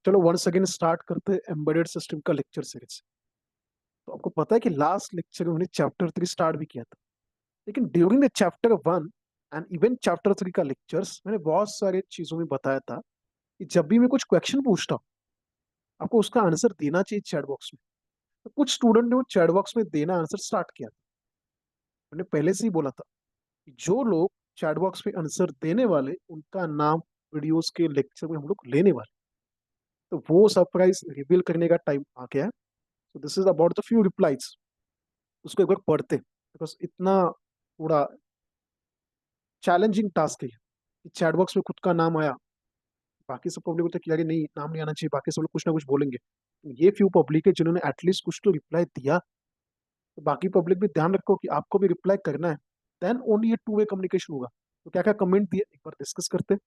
चलो once again start करते हैं एम्बेडेड सिस्टम का लेक्चर सीरीज। तो आपको पता है कि लास्ट लेक्चर में हमने चैप्टर 3 स्टार्ट भी किया था, लेकिन during the chapter 1 and even chapter 3 का लेक्चर्स मैंने बहुत सारे चीजों में बताया था कि जब भी मैं कुछ क्वेश्चन पूछता हूँ आपको उसका आंसर देना चाहिए चैट बॉक्स में। तो कुछ स्टूडेंट ने वो चैट बॉक्स में देना आंसर स्टार्ट किया था। मैंने पहले से ही बोला था कि जो लोग चैट बॉक्स में आंसर देने वाले उनका नाम वीडियोस के लेक्चर में हम लोग लेने वाले। तो वो सरप्राइज रिवील करने का टाइम आ गया है। So this is about the few replies. उसको एक बार पढ़ते बिकॉज इतना थोड़ा चैलेंजिंग टास्क है कि चैट बॉक्स में खुद का नाम आया। बाकी सब पब्लिक होते कि अरे नहीं नाम नहीं आना चाहिए, बाकी सब लोग कुछ ना कुछ बोलेंगे। ये फ्यू पब्लिक है जिन्होंने एटलीस्ट कुछ तो रिप्लाई दिया। तो बाकी पब्लिक भी ध्यान रखो कि आपको भी रिप्लाई करना है। देन ओनली ये टू वे कम्युनिकेशन होगा। तो क्या क्या कमेंट दिए एक बार डिस्कस करते हैं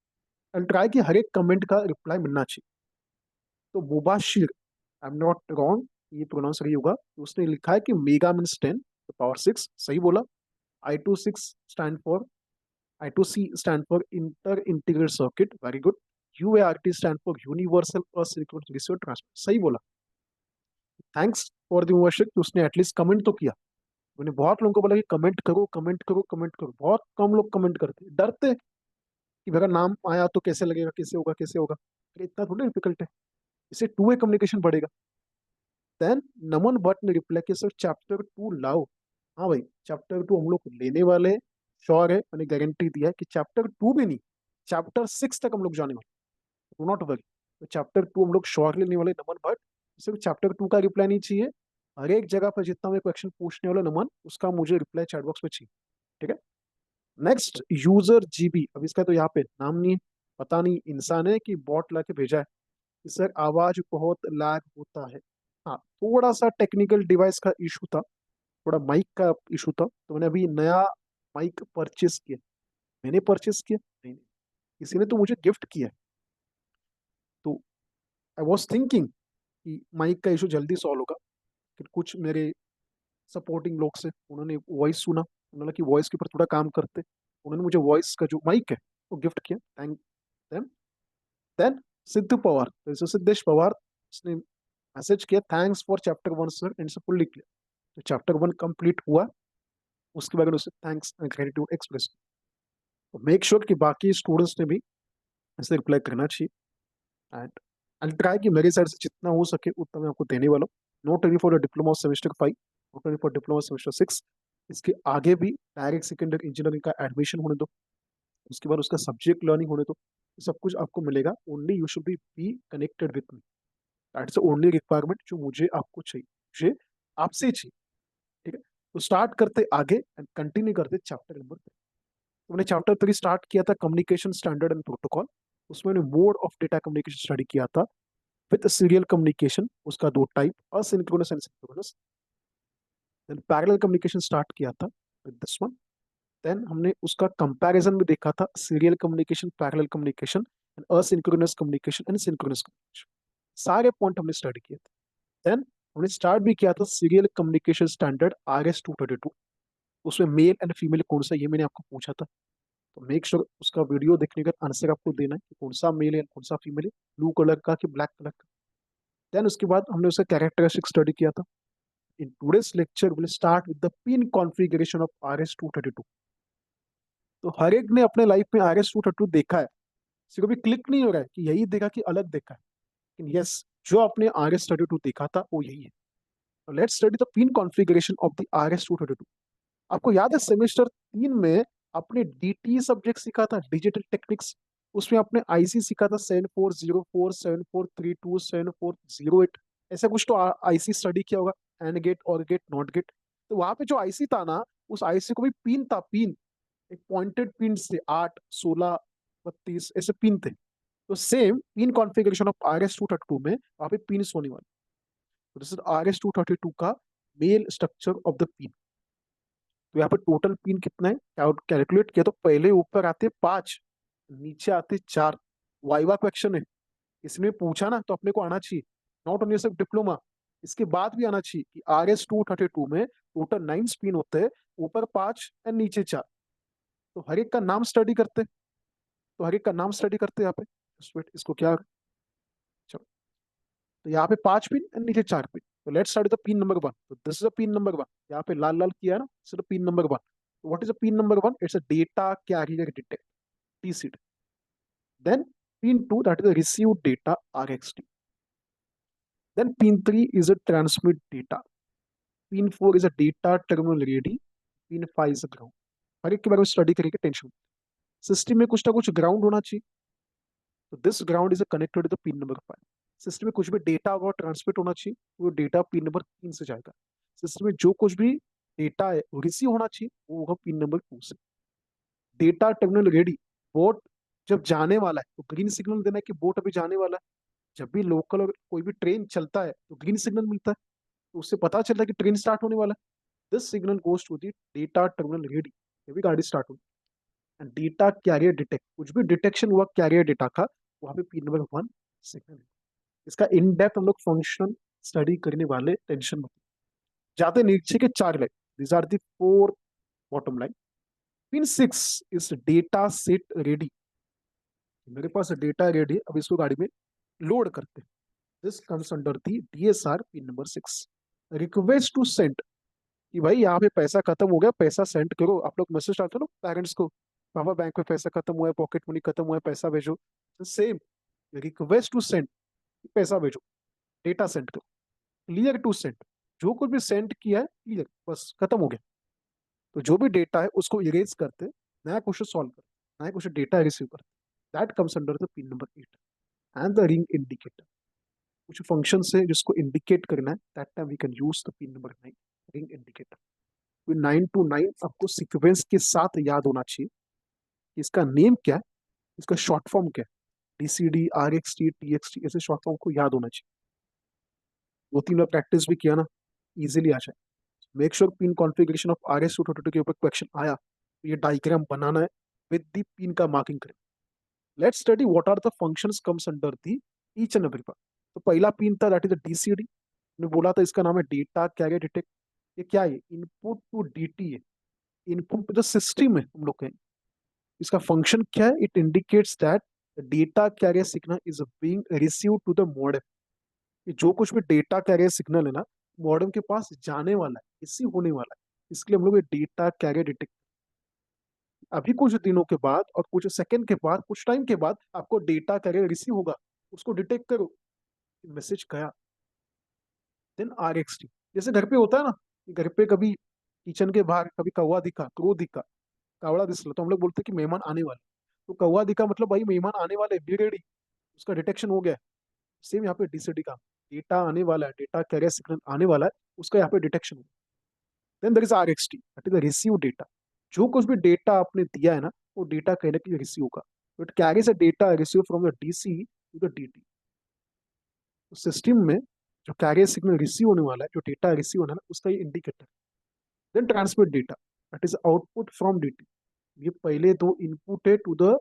एंड ट्राई कि हर एक कमेंट का रिप्लाई मिलना चाहिए। तो Mubashir, I am not wrong, ये प्रोनाउंस सही होगा। तो उसने लिखा है कि मेगा मीन्स 10 पावर 6, सही बोला। I26 stand for I2C stand for inter integrated circuit, very good. UART stand for universal asynchronous research transfer, सही बोला। थैंक्स फॉर द वर्शिप कि उसने एटलीस्ट कमेंट तो किया। मैंने बहुत लोगों को बोला कि कमेंट करो कमेंट करो कमेंट करो, बहुत कम लोग कमेंट करते डरते कि मेरा नाम आया तो कैसे लगेगा, कैसे होगा कैसे होगा। अरे इतना थोड़ी डिफिकल्ट है, इससे टू वे कम्युनिकेशन बढ़ेगा। देन नमन भट्ट ने रिप्लाई किया सर चैप्टर 2 लाओ। हाँ भाई चैप्टर 2 हम लोग लेने वाले, श्योर है, मैंने गारंटी दिया है कि चैप्टर 2 भी नहीं, चैप्टर 6 तक हम लोग जाने वाले। Do not worry. तो चैप्टर 2 हम लोग श्योर लेने वाले नमन भट्ट। सिर्फ चैप्टर 2 का रिप्लाई नहीं चाहिए, हर एक जगह पर जितना मैं क्वेश्चन पूछने वाला नमन उसका मुझे रिप्लाई चैट बॉक्स में चाहिए। ठीक है। नेक्स्ट यूजर जीबी, अब इसका तो यहाँ पे नाम नहीं है, पता नहीं इंसान है कि बॉट ला के भेजा है कि सर आवाज बहुत लैग होता है। हाँ थोड़ा सा टेक्निकल डिवाइस का इशू था, थोड़ा माइक का इशू था। तो मैंने अभी नया माइक परचेस किया। मैंने परचेस किया नहीं, नहीं, किसी ने तो मुझे गिफ्ट किया है। तो आई वॉज थिंकिंग कि माइक का इशू जल्दी सॉल्व होगा। फिर कुछ मेरे सपोर्टिंग लोग से उन्होंने वॉइस सुना, उन्होंने कि वॉइस के ऊपर थोड़ा काम करते। उन्होंने मुझे वॉइस का जो माइक है वो गिफ्ट किया, thank them. Then Sidhu Pawar, जैसे सिद्धेश पवार, उसने मैसेज किया thanks for chapter 1 sir and fully clear. तो चैप्टर 1 कंप्लीट हुआ, उसके बाद उसे थैंक्स एंड ग्रेटिट्यूड एक्सप्रेस। तो मेक श्योर कि बाकी स्टूडेंट्स ने भी ऐसे रिप्लाई करना चाहिए। एंड आई ट्राई कि मेरे साइड से जितना हो सके उतना मैं आपको देने वाला हूँ। Not only for the diploma semester 5, not only for diploma semester 6, इसके आगे भी डायरेक्ट सेकेंडरी इंजीनियरिंग का एडमिशन होने दो, उसके बाद उसका सब्जेक्ट लर्निंग होने दो, सब कुछ आपको मिलेगा। Only you should be connected with me, that's the only requirement जो मुझे आपको चाहिए, मुझे आपसे ही चाहिए। ठीक है। तो स्टार्ट करते आगे एंड कंटिन्यू करते चैप्टर नंबर 3। तो मैंने चैप्टर 3 स्टार्ट किया था कम्युनिकेशन स्टैंडर्ड एंड प्रोटोकॉल। उसमें मैंने mode of data communication study किया था विद सीरियल कम्युनिकेशन, उसका दो type asynchronous and synchronous. Then parallel communication start किया था विद दिस वन। देन हमने उसका कंपैरिजन भी देखा था, serial communication, parallel communication and asynchronous communication and synchronous communication, सारे पॉइंट हमने स्टडी किए थे। देन हमने स्टार्ट भी किया था सीरियल कम्युनिकेशन स्टैंडर्ड RS-232। उसमें मेल एंड फीमेल कौन सा, ये मैंने आपको पूछा था। तो मेक श्योर उसका वीडियो देखने का आंसर आपको देना है कि कौन सा मेल है कौन सा फीमेल है, ब्लू कलर का कि ब्लैक कलर का। देन उसके बाद हमने उसका कैरेक्टरिस्टिक स्टडी किया था। In today's lecture will start with the pin configuration of RS-232। तो हर एक ने अपने लाइफ में RS-232 देखा है, किसी को भी क्लिक नहीं हो रहा है कि यही देखा कि अलग देखा है। लेकिन यस, जो आपने RS-32 देखा था वो यही है। तो let's study the pin configuration of the RS-232। आपको याद है सेमेस्टर 3 में आपने DT सब्जेक्ट सीखा था, डिजिटल टेक्निक्स। उसमें आपने आईसी सीखा था 7404, 7432, 7408, ऐसा कुछ तो आईसी स्टडी किया होगा, एंड गेट और गेट नॉट गेट। तो वहां पे जो आईसी था ना, उस आईसी को भी पिन था, पिन एक पॉइंटेड पिन थे, 8, 16, 32 ऐसे पिन थे। तो same pin configuration of RS-232 में वहां पे पिन होने वाले। तो दिस इज RS-232 का male structure of the pin. तो यहाँ पे टोटल पिन कितना है कैलकुलेट किया, तो पहले ऊपर आते 5, नीचे आते 4। वाइवा क्वेश्चन है, इसमें पूछा ना तो अपने को आना चाहिए, नॉट ओनली सिर्फ डिप्लोमा, इसके बाद भी आना चाहिए कि RS-232 में टोटल 9 स्पिन होते हैं, ऊपर 5 और नीचे 4। तो हर एक का नाम स्टडी करते, तो हर एक का नाम स्टडी करते यहाँ पे। Just wait, इसको क्या, चलो तो यहाँ पे 5 पिन एंड नीचे 4 पिन। तो let's start the pin number 1। तो this is a pin number 1, यहाँ पे लाल लाल किया है ना, this is pin number 1। What is a pin number 1? It's a data carrier detect, TCD। Then pin 2, that is the received data, RXT. Then pin 3 is a transmit data. Pin 4 is a data terminal ready. Pin 5 is a ground. हर एक के बारे में study करेंगे, tension. System में कुछ ना कुछ ground होना चाहिए, तो this ground is connected to the pin number 5। System में कुछ भी डेटा होगा ट्रांसमिट होना चाहिए, वो डेटा पिन नंबर 3 से जाएगा। सिस्टम में जो कुछ भी डेटा है वो रिसीव होना चाहिए, वो होगा पिन नंबर 2 से। डेटा टर्मिनल रेडी, बोट जब जाने वाला है तो ग्रीन सिग्नल देना है कि बोट अभी जाने वाला है। जब भी लोकल और कोई भी ट्रेन चलता है तो ग्रीन सिग्नल मिलता है, तो उससे पता चलता है कि ट्रेन स्टार्ट होने वाला है। This signal goes to the data terminal ready, जब भी गाड़ी स्टार्ट होगी। एंड डेटा कैरियर डिटेक्ट, कुछ भी डिटेक्शन हुआ कैरियर डेटा का, वहां पे पिन नंबर 1 सिग्नल। इसका इन डेप्थ हम लोग फंक्शन स्टडी करने वाले, टेंशन मत। जाते नीचे के 4 line, this are the 4 bottom line. Pin 6 is data set ready, मेरे पास डेटा रेडी है, अब इसको गाड़ी में लोड करते हैं। This comes under the DSR pin number 6। Request to send, कि भाई यहाँ पे पैसा खत्म हो गया, पैसा सेंड करो। आप लोग मैसेज डालते हो ना पेरेंट्स को, पापा बैंक में पैसा खत्म हुआ है, पॉकेट मनी खत्म हुआ है, पैसा भेजो। सेम रिक्वेस्ट टू सेंड, पैसा भेजो, डेटा सेंड करो। क्लियर टू सेंड, जो कुछ भी सेंड किया है क्लियर, बस खत्म हो गया। तो जो भी डेटा है उसको इरेज करते, नया क्वेश्चन सॉल्व करते, नया क्वेश्चन डेटा रिसीव करते। That comes under the pin number 8। And the ring indicator, कुछ फंक्शन है जिसको इंडिकेट करना है, that time we can use the pin number 9, ring indicator. 9 to 9 आपको सीक्वेंस के साथ याद होना चाहिए। इसका नेम क्या है, इसका शॉर्ट फॉर्म क्या है, DCD, RXT, TXT, ऐसे शॉर्ट फॉर्म को याद होना चाहिए। 2-3 बार प्रैक्टिस भी किया ना, इजीली आ जाए। Make sure pin configuration of RS-232 के ऊपर क्वेश्चन आया तो ये डायग्राम बनाना है, विद दी पिन का मार्किंग करें। Let's study what are the functions comes under the each and every part. तो पहला पिन था दैट इज द DCD, ने बोला था इसका नाम है डेटा कैरियर डिटेक्ट। ये क्या है? इनपुट टू DT है, इनपुट टू द सिस्टम है हम लोग कहें। इसका फंक्शन क्या है? It indicates that the data carrier signal is being received to the modem. कि जो कुछ भी डेटा कैरियर सिग्नल है ना, मॉडेम के पास जाने वाला है, रिसीव होने वाला है। इसलिए हम लोग ये डेटा कैरियर डिटेक्ट, अभी कुछ दिनों के बाद और कुछ सेकंड के बाद, कुछ टाइम के बाद आपको डेटा कैरियर रिसीव होगा, उसको डिटेक्ट करो, मैसेज गया। देन RXT, जैसे घर पे होता है ना, कि घर पे कभी किचन के बाहर कभी कौवा दिखा, क्रो दिखा, कावड़ा दिसला, तो हम लोग बोलते हैं कि मेहमान आने वाले। तो कौवा दिखा मतलब भाई मेहमान आने वाले, बी रेडी, उसका डिटेक्शन हो गया। सेम यहाँ पे DCD का, डेटा आने वाला है, डेटा कैरियर सिग्नल आने वाला है, उसका यहाँ पे डिटेक्शन होगा। Then there is RXT, that is the receive data. जो कुछ भी डेटा आपने दिया है ना, वो डेटा कहीं ना कहीं रिसीव होगा। It carries a data receive from the DC to the DT। तो सिस्टम में जो कैरियर सिग्नल रिसीव होने वाला है, जो डेटा रिसीव होना है ना, उसका ये indicator. Then transmit data, that is output from DT। ये पहले दो इनपुट है to the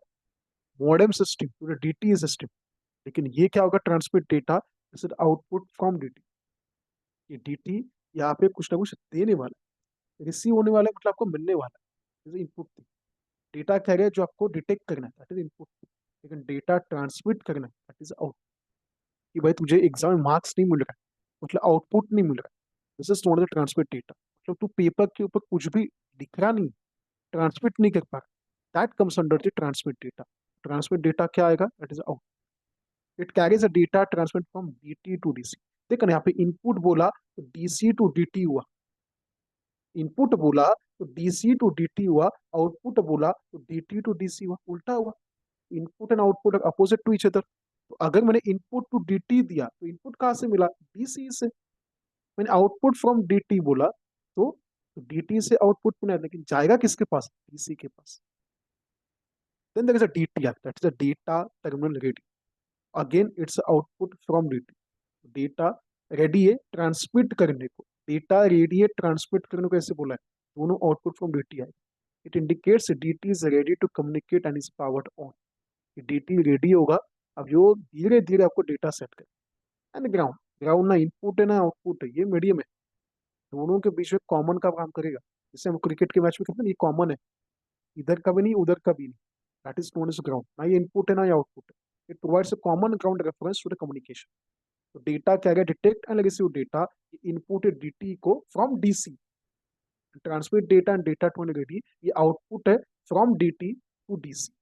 modem system, to the DT system. लेकिन ये क्या होगा? Transmit data, this is output from DT। ये DT यहाँ पे कुछ ना कुछ देने वाला है, रिसीव होने वाला है मतलब आपको मिलने वाला है, जैसे इनपुट थी। डेटा कैरियर जो आपको डिटेक्ट करना है, दैट इज इनपुट। लेकिन डेटा ट्रांसमिट करना है, दैट इज आउटपुट। कि भाई तुझे एग्जाम में मार्क्स नहीं मिल रहा है, मतलब आउटपुट नहीं मिल रहा है, this is not the transmit data. मतलब तू पेपर के ऊपर कुछ भी लिख रहा नहीं, ट्रांसमिट नहीं कर पा रहा, that comes under the transmit data. Transmit data क्या आएगा? That is out. It carries a data transmit from DT to DC। देखो ना, यहाँ पे इनपुट बोला तो DC टू DT हुआ, इनपुट बोला तो DC टू DT हुआ, आउटपुट बोला तो DT टू DC हुआ, उल्टा हुआ। Input and output opposite to each other. तो अगर मैंने इनपुट टू DT दिया तो इनपुट कहाँ से मिला? DC से। मैंने आउटपुट फ्रॉम DT बोला तो DT से आउटपुट मिला, लेकिन जाएगा किसके पास? DC के पास। Then there is a DTR, that is a data terminal ready. Again it's output from DT। Data ready है ट्रांसमिट करने को, डेटा रेडी है ट्रांसमिट करने को, ऐसे बोला है। दोनों आउटपुट फ्रॉम DT आए। It indicates DT is ready to communicate and is powered on. DT ready होगा, अब जो धीरे धीरे आपको डेटा सेट करे। एंड ग्राउंड, ग्राउंड ना इनपुट है ना आउटपुट है, ये मीडियम है, दोनों के बीच में कॉमन का काम करेगा। जैसे हम क्रिकेट के मैच में कहते हैं ना, ये कॉमन है, इधर का भी नहीं उधर का भी नहीं, that is known as ground. ना ये इनपुट है ना ये आउटपुट है, it provides a common ground reference to the communication. तो डेटा क्या है, detect and receive data, input DT को from DC, transmit data and data to ND, ये आउटपुट है फ्रॉम डीटी टू डीसी।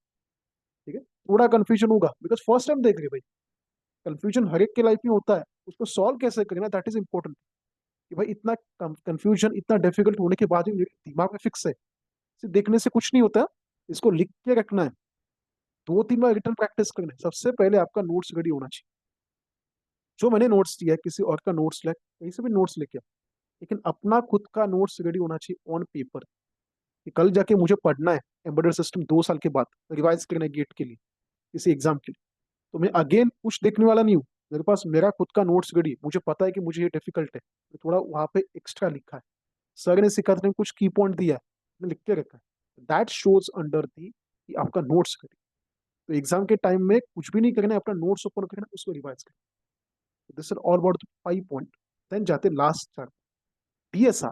ठीक है, थोड़ा कंफ्यूजन होगा बिकॉज फर्स्ट टाइम देख रहे भाई, कंफ्यूजन हर एक के लाइफ में होता है, उसको सॉल्व कैसे करना दैट इज इंपॉर्टेंट। कि भाई इतना कंफ्यूजन, इतना डिफिकल्ट होने के बाद भी मेरे दिमाग में फिक्स है, सिर्फ देखने से कुछ नहीं होता, इसको लिख के रखना है, 2-3 बार रिटर्न प्रैक्टिस करना है। सबसे पहले आपका नोट्स रेडी होना चाहिए। जो मैंने नोट्स दिया है, किसी और का नोट्स ले, कहीं से भी नोट्स लेके आओ, लेकिन अपना खुद का नोट्स रेडी होना चाहिए ऑन पेपर, कि कल जाके मुझे पढ़ना है एम्बेडेड सिस्टम 2 साल के बाद, रिवाइज करना है गेट के लिए, किसी एग्जाम के लिए, तो मैं अगेन कुछ देखने वाला नहीं हूँ। मेरे पास मेरा खुद का नोट्स रेडी, मुझे पता है कि मुझे ये डिफिकल्ट है, तो थोड़ा वहां पे एक्स्ट्रा लिखा है, सर ने सिखाते कुछ की पॉइंट दिया है, मैंने लिख के रखा है, दैट शोज अंडर दी कि आपका नोट्स रेडी। तो एग्जाम के टाइम में कुछ भी नहीं करना है, अपना नोट्स ओपन करना है, उसको रिवाइज करना। This is all about 5 point. Then जाते लास्ट चार, DSR,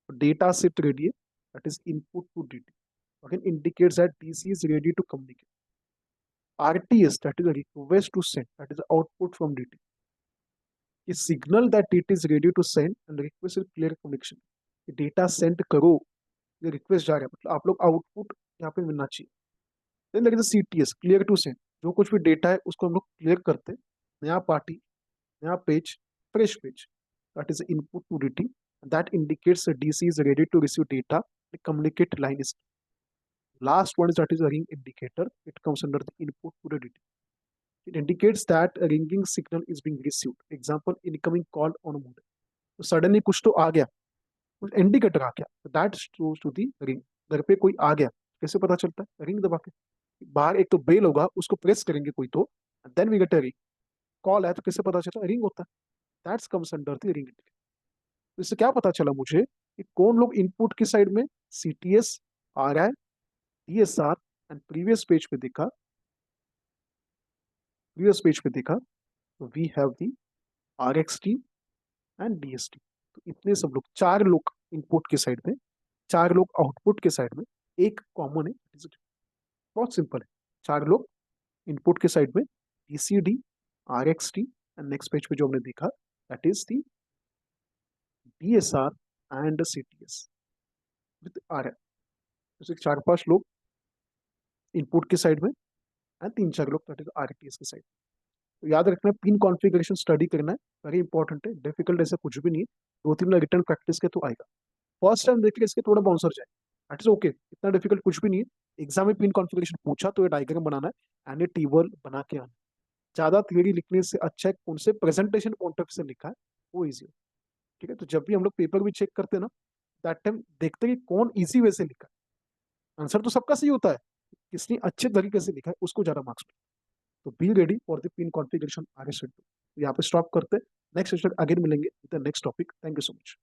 data shift ready, that is input to DT, again indicates that DC is ready to communicate. RTS, that is a request to send, that is the output from DT. A signal that it is ready to send and request is clear communication. Data send करो, ये request जा रहा है, मतलब आप लोग output यहाँ पे मिलना चाहिए। Then there is CTS, clear to send, जो कुछ भी डेटा है उसको हम लोग क्लियर करते हैं, नया पार्टी, नया page, fresh page, that is input to DT, that indicates the DC is ready to receive data, the communicate line is last one is that is a ring indicator, it comes under the input to the DT. It indicates that a ringing signal is being received, example incoming call on a modem, तो suddenly कुछ तो आ गया, कुछ indicator आ गया, that shows to the ring, घर पे कोई आ गया, कैसे पता चलता है, रिंग दबा के, बाहर एक तो बेल होगा उसको प्रेस करेंगे कोई तो, then we get a ring, call है तो कैसे पता चलता है, रिंग होता है, that's comes under the ring. तो इससे क्या पता चला मुझे कि कौन लोग इनपुट की साइड में, CTS आ रहा है, DSR, एंड प्रीवियस पेज पे देखा तो we have the RXT and DST। तो इतने सब लोग, 4 लोग इनपुट के साइड में, 4 लोग आउटपुट के साइड में, एक कॉमन है, बहुत सिंपल है, 4 लोग इनपुट के साइड में, DCD, RXT, and next page पे जो हमने देखा that is the DSR and CTS with RF। जैसे 4-5 लोग इनपुट के साइड में एंड 3-4 लोग दैट इज RTS के साइड। तो याद रखना है, पिन कॉन्फ़िगरेशन स्टडी करना है, वेरी इंपॉर्टेंट है, डिफिकल्ट ऐसा कुछ भी नहीं है, 2-3 बार रिटर्न प्रैक्टिस के तो आएगा। फर्स्ट टाइम देखिए इसके थोड़ा बाउंसर जाए, दैट इज ओके, इतना डिफिकल्ट कुछ भी नहीं है। एग्जाम में पिन कॉन्फ़िगरेशन पूछा तो ये डायग्राम बनाना है एंड ये टेबल बना के आना। ज्यादा थ्योरी लिखने से अच्छा है कौन से प्रेजेंटेशन पॉइंट ऑफ से लिखा है, वो इजी हो। ठीक है, तो जब भी हम लोग पेपर भी चेक करते हैं ना, दैट टाइम देखते हैं कि कौन इजी वे से लिखा है। आंसर तो सबका सही होता है, किसने अच्छे तरीके से लिखा है उसको ज्यादा मार्क्स। तो be ready for the pin configuration आगे से। यहाँ पे स्टॉप करते हैं, नेक्स्ट सेशन आगे मिलेंगे with the next topic. Thank you so much.